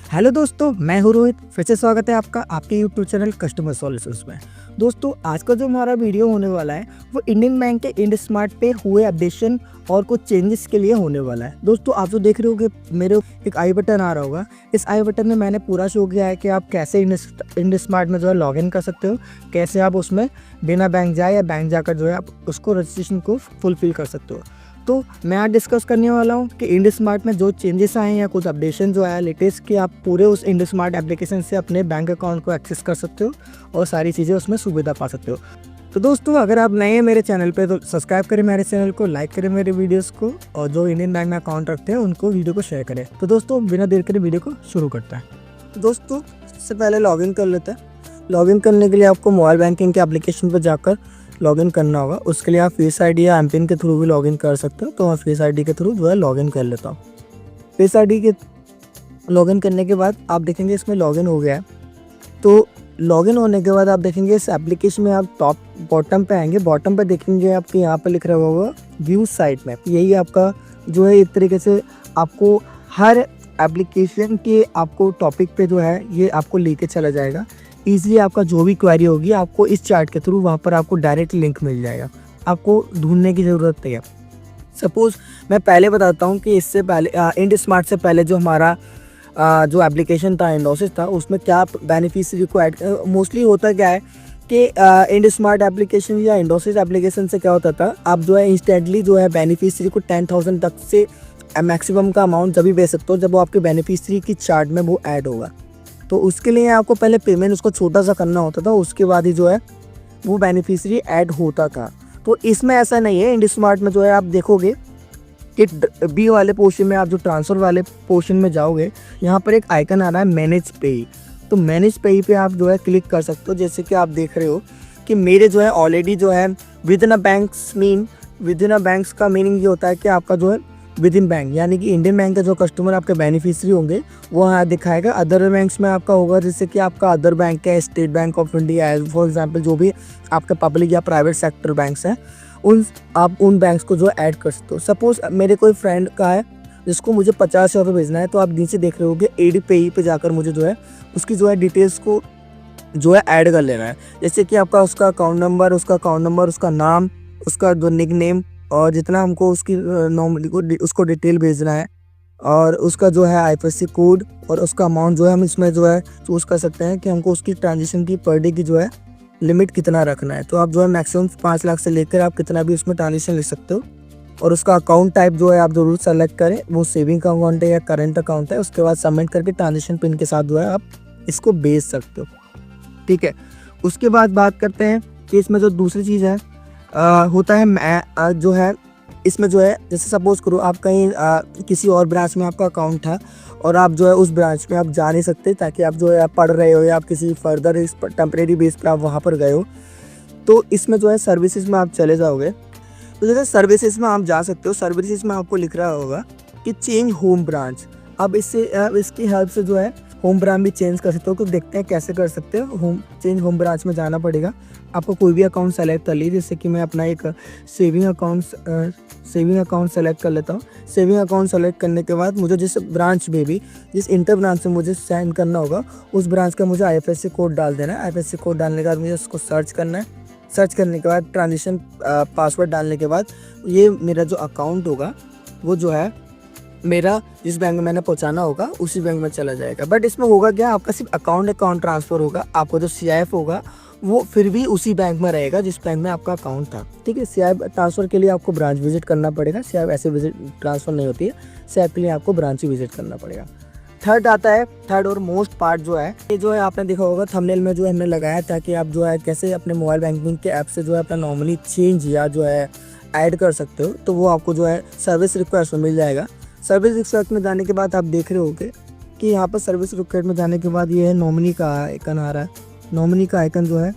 Hello दोस्तों, मैं हूँ रोहित। फिर से स्वागत है आपका आपके यूट्यूब चैनल कस्टमर सॉल्यूशंस में। दोस्तों, आज का जो हमारा वीडियो होने वाला है वो इंडियन बैंक के इंड स्मार्ट पे हुए अपडेशन और कुछ चेंजेस के लिए होने वाला है। दोस्तों, आप जो देख रहे हो कि मेरे एक आई बटन आ रहा होगा, इस आई बटन में मैंने पूरा शो किया है कि आप कैसे इंड स्मार्ट में जो है लॉगिन कर सकते हो, कैसे आप उसमें बिना बैंक जाए या बैंक जाकर जो है आप उसको रजिस्ट्रेशन को फुलफिल कर सकते हो। तो मैं आज डिस्कस करने वाला हूँ कि इंड स्मार्ट में जो चेंजेस आए हैं या कुछ अपडेशन जो आया लेटेस्ट, कि आप पूरे उस इंड स्मार्ट एप्लीकेशन से अपने बैंक अकाउंट को एक्सेस कर सकते हो और सारी चीज़ें उसमें सुविधा पा सकते हो। तो दोस्तों, अगर आप नए हैं मेरे चैनल पे तो सब्सक्राइब करें मेरे चैनल को, लाइक करें मेरे वीडियोस को, और जो इंडियन बैंक में अकाउंट रखते हैं उनको वीडियो को शेयर करें। तो दोस्तों, बिना देर करे वीडियो को शुरू करते हैं। तो दोस्तों, सबसे पहले लॉगिन कर लेते हैं। लॉगिन करने के लिए आपको मोबाइल बैंकिंग के एप्लीकेशन पर जाकर लॉगिन करना होगा। उसके लिए आप फेस आईडी या एमपिन के थ्रू भी लॉगिन कर सकते हो। तो मैं फेस आईडी के थ्रू जो है लॉगिन कर लेता हूँ। फेस आईडी के लॉगिन करने के बाद आप देखेंगे इसमें लॉगिन हो गया है। तो लॉगिन होने के बाद आप देखेंगे इस एप्लीकेशन में आप टॉप बॉटम पे आएंगे। बॉटम पे देखेंगे आपके यहाँ पे लिख रहा होगा व्यू साइट मैप। यही आपका जो है एक तरीके से आपको हर एप्लीकेशन के आपको टॉपिक पे जो है ये आपको लेके चला जाएगा। ईजिली आपका जो भी क्वेरी होगी आपको इस चार्ट के थ्रू वहाँ पर आपको डायरेक्ट लिंक मिल जाएगा। आपको ढूंढने की ज़रूरत नहीं है। सपोज़ मैं पहले बताता हूँ कि इससे पहले इंड स्मार्ट से पहले जो हमारा जो एप्लीकेशन था इंडोसिस था, उसमें क्या बेनिफिशियरी को ऐड मोस्टली होता क्या है कि इंड स्मार्ट एप्लीकेशन या इंडोसिस एप्लीकेशन से क्या होता था, आप जो है इंस्टेंटली जो है बेनिफिशियरी को 10,000 तक से मैक्सिमम का अमाउंट जब भी भेज सकते हो जब वो आपके बेनिफिशियरी की चार्ट में वो ऐड होगा। तो उसके लिए आपको पहले पेमेंट उसको छोटा सा करना होता था, उसके बाद ही जो है वो बेनिफिशियरी ऐड होता था। तो इसमें ऐसा नहीं है। इंड स्मार्ट में जो है आप देखोगे कि बी वाले पोर्शन में आप जो ट्रांसफ़र वाले पोर्शन में जाओगे, यहाँ पर एक आइकन आ रहा है मैनेज पे। तो मैनेज पे पे आप जो है क्लिक कर सकते हो। जैसे कि आप देख रहे हो कि मेरे जो है ऑलरेडी जो है विद इन अ बैंक्स का मीनिंग ये होता है कि आपका जो है विद इन बैंक, यानी कि इंडियन बैंक के जो कस्टमर आपके बेनिफिशियरी होंगे वो यहाँ दिखाएगा। अदर बैंक्स में आपका होगा जैसे कि आपका अदर बैंक है, स्टेट बैंक ऑफ इंडिया है फॉर एग्जांपल, जो भी आपके पब्लिक या प्राइवेट सेक्टर बैंक्स हैं आप उन बैंक्स को जो ऐड कर सकते हो। सपोज़ मेरे कोई फ्रेंड का है जिसको मुझे 50 रुपये भेजना है, तो आप नीचे देख रहे होगे एड पे पे जाकर मुझे जो है उसकी जो है डिटेल्स को जो है ऐड कर लेना है। जैसे कि आपका उसका अकाउंट नंबर, उसका नाम, उसका जो निक नेम, और जितना हमको उसकी नॉर्मली को उसको डिटेल भेजना है, और उसका जो है आईएफएससी कोड, और उसका अमाउंट जो है हम इसमें जो है चूज़ कर सकते हैं कि हमको उसकी ट्रांजेक्शन की पर डे की जो है लिमिट कितना रखना है। तो आप जो है मैक्सिमम 5 लाख से लेकर आप कितना भी उसमें ट्रांजेक्शन लिख सकते हो। और उसका अकाउंट टाइप जो है आप ज़रूर सेलेक्ट करें, वो सेविंग का अकाउंट है या करेंट अकाउंट है। उसके बाद सबमिट करके ट्रांजेक्शन पिन के साथ जो है आप इसको भेज सकते हो। ठीक है, उसके बाद बात करते हैं कि इसमें जो दूसरी चीज़ है होता है जो है इसमें जो है, जैसे सपोज़ करो आप कहीं किसी और ब्रांच में आपका अकाउंट था और आप जो है उस ब्रांच में आप जा नहीं सकते, ताकि आप जो है आप पढ़ रहे हो या आप किसी फर्दर इस टेम्परेरी बेस पे आप वहाँ पर गए हो, तो इसमें जो है सर्विसेज में आप चले जाओगे। तो जैसे सर्विसेज में आप जा सकते हो, सर्विसेज में आपको लिख रहा होगा कि चेंज होम ब्रांच। अब इसकी हेल्प से जो है होम ब्रांच भी चेंज कर सकते हो। तो देखते हैं कैसे कर सकते हो। चेंज होम ब्रांच में जाना पड़ेगा। आपको कोई भी अकाउंट सेलेक्ट कर लीजिए। जैसे कि मैं अपना एक सेविंग अकाउंट सेलेक्ट कर लेता हूँ। सेविंग अकाउंट सेलेक्ट करने के बाद मुझे जिस इंटर ब्रांच से मुझे सेंड करना होगा उस ब्रांच का मुझे आईएफएससी कोड डाल देना है। आईएफएससी कोड डालने के बाद मुझे उसको सर्च करना है। सर्च करने के बाद ट्रांजेक्शन पासवर्ड डालने के बाद ये मेरा जो अकाउंट होगा वो जो है मेरा जिस बैंक में मैंने पहुंचाना होगा उसी बैंक में चला जाएगा। बट इसमें होगा क्या, आपका सिर्फ अकाउंट ट्रांसफ़र होगा। आपको जो सीआईएफ होगा वो फिर भी उसी बैंक में रहेगा जिस बैंक में आपका अकाउंट था। ठीक है, सीआईएफ ट्रांसफ़र के लिए आपको ब्रांच विजिट करना पड़ेगा। सीआईएफ ऐसे विजिट ट्रांसफ़र नहीं होती है, सीआईएफ के लिए आपको ब्रांच ही विजिट करना पड़ेगा। थर्ड आता है, थर्ड और मोस्ट पार्ट जो है, ये जो है आपने देखा होगा थंबनेल में जो हमने लगाया था कि आप जो है कैसे अपने मोबाइल बैंकिंग के ऐप से जो है अपना नॉर्मली चेंज या जो है ऐड कर सकते हो। तो वो आपको जो है सर्विस रिक्वेस्ट में मिल जाएगा। सर्विस रिक्वेस्ट में जाने के बाद आप देख रहे होगे कि यहाँ पर सर्विस रिक्वेस्ट में जाने के बाद ये है नॉमिनी का आइकन आ रहा है। नॉमिनी का आइकन जो है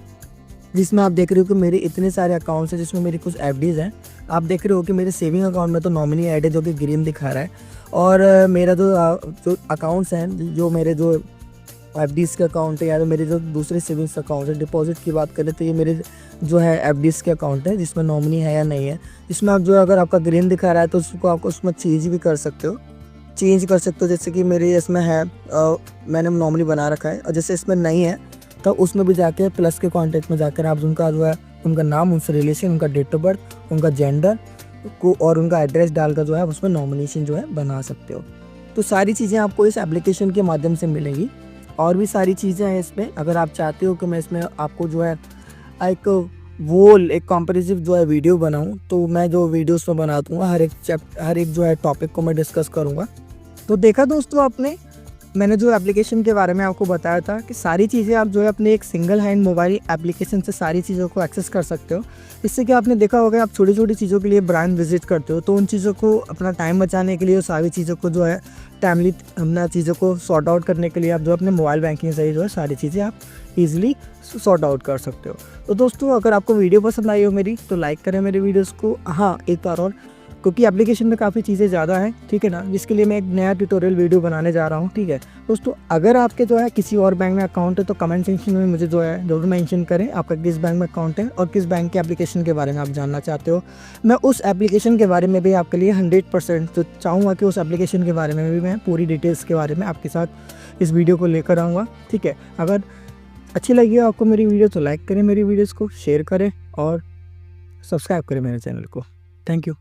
जिसमें आप देख रहे हो कि मेरे इतने सारे अकाउंट्स हैं जिसमें मेरी कुछ एफडीज़ हैं। आप देख रहे हो कि मेरे सेविंग अकाउंट में तो नॉमिनी ऐड है जो कि ग्रीन दिखा रहा है, और मेरा जो अकाउंट्स हैं, जो मेरे जो एफडीज़ के अकाउंट है या तो मेरे जो दूसरे सेविंग्स अकाउंट है, डिपॉजिट की बात करें तो ये मेरे जो है एफडीज़ के अकाउंट है जिसमें नॉमिनी है या नहीं है। इसमें आप जो अगर आपका ग्रीन दिखा रहा है तो उसको आप उसमें चेंज भी कर सकते हो। चेंज कर सकते हो। जैसे कि मेरे इसमें है मैंने नॉर्मली बना रखा है, और जैसे इसमें नहीं है तो उसमें भी जाके प्लस के कॉन्टेक्ट में जाकर आप उनका जो है उनका नाम, उनसे रिलेशन, उनका डेट ऑफ बर्थ, उनका जेंडर को और उनका एड्रेस डालकर जो है उसमें नॉमिनेशन जो है बना सकते हो। तो सारी चीज़ें आपको इस एप्लीकेशन के माध्यम से मिलेंगी। और भी सारी चीज़ें हैं इसमें। अगर आप चाहते हो कि मैं इसमें आपको जो है एक एक कॉम्प्रिहेंसिव जो है वीडियो बनाऊं, तो मैं जो वीडियोस में बना दूंगा हर एक जो है टॉपिक को मैं डिस्कस करूंगा। तो देखा दोस्तों आपने, मैंने जो एप्लीकेशन के बारे में आपको बताया था कि सारी चीज़ें आप जो है अपने एक सिंगल हैंड मोबाइल एप्लीकेशन से सारी चीज़ों को एक्सेस कर सकते हो। इससे कि आपने देखा होगा आप छोटी छोटी चीज़ों के लिए ब्रांड विजिट करते हो, तो उन चीज़ों को अपना टाइम बचाने के लिए, सारी चीज़ों को जो है टाइमली अपना चीज़ों को सॉर्ट आउट करने के लिए आप जो अपने मोबाइल बैंकिंग से ही जो है सारी चीज़ें आप ईजिली सॉर्ट आउट कर सकते हो। तो दोस्तों अगर आपको वीडियो पसंद आई हो मेरी, तो लाइक करें मेरे वीडियोज़ को। हाँ, एक बार और, क्योंकि एप्लीकेशन में काफ़ी चीज़ें ज़्यादा हैं, ठीक है ना, जिसके लिए मैं एक नया ट्यूटोरियल वीडियो बनाने जा रहा हूँ, ठीक है दोस्तों। अगर आपके जो है किसी और बैंक में अकाउंट है तो कमेंट सेक्शन में मुझे जो है ज़रूर मेंशन करें आपका किस बैंक में अकाउंट है और किस बैंक के एप्लीकेशन के बारे में आप जानना चाहते हो। मैं उस एप्लीकेशन के बारे में भी आपके लिए 100% तो चाहूँगा कि उस एप्लीकेशन के बारे में भी मैं पूरी डिटेल्स के बारे में आपके साथ इस वीडियो को लेकर आऊँगा, ठीक है। अगर अच्छी लगी हो आपको मेरी वीडियो तो लाइक करें मेरी वीडियोज़ को, शेयर करें और सब्सक्राइब करें मेरे चैनल को। Thank you.